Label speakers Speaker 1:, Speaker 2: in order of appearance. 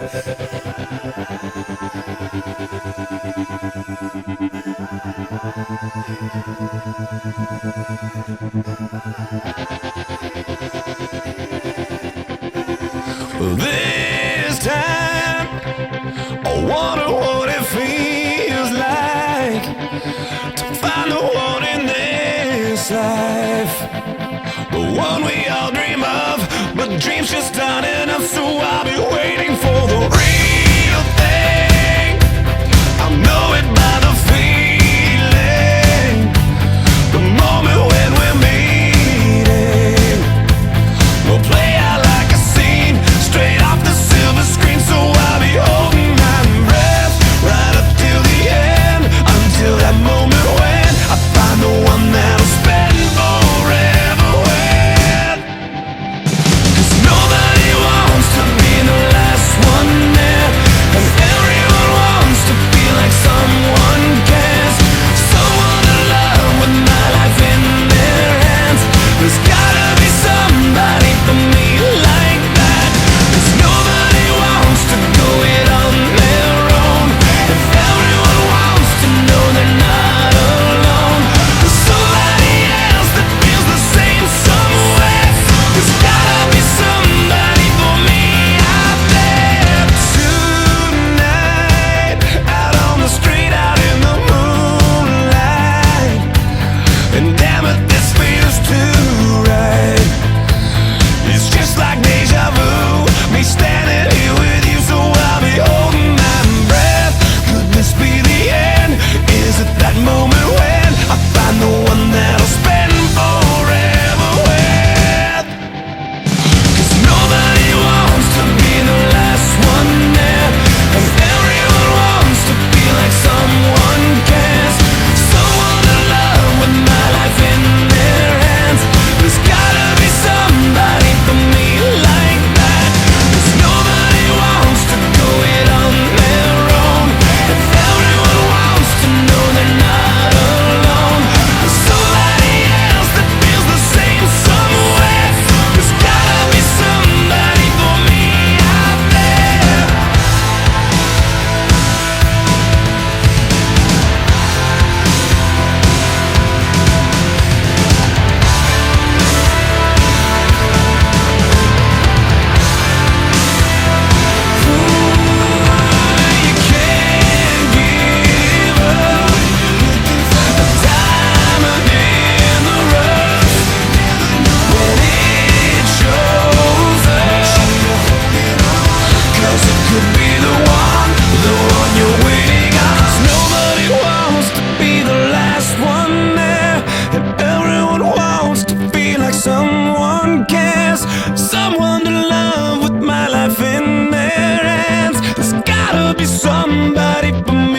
Speaker 1: This time, I wonder what it feels like to find the one in this life, the one we all dream of, but dreams just aren't enough. So I'll be waiting for the real thing. I know it by the feeling, the moment when we're meeting. We'll play out like a scene straight off the silver screen. So I'll be holding my breath right up till the end, until that moment when I find the one that'll spend forever with. 'Cause nobody wants to be the last one there, and everyone wants to feel like someone cares, someone to love with my life in their hands. There's gotta be somebody for me like that. 'Cause nobody wants to go it on their own, if everyone wants to know they're not alone. There's somebody else that feels the same somewhere. There's gotta be somebody for me out there. Tonight, out on the street, out in the moonlight, and damn it, this feels too right. It's just like deja vu, me standing here with you. So I'll be holding my breath. Could this be the end? Is it that moment when I find the one that'll spend forever with? 'Cause nobody wants to be the last one there, and everyone wants to feel like someone cares, someone to love with my life in their hands. There's gotta be somebody for me like that. 'Cause nobody wants to go it on their own, if everyone wants to know they're not alone. There's somebody else that feels the same somewhere. There's gotta be somebody for me out there. You can't give up a diamond in the rough when it shows up. 'Cause it could be the one you're waiting on. 'Cause nobody wants to be the last one there, and everyone wants to feel like someone cares, someone to love with my life in their hands. There's gotta be somebody for me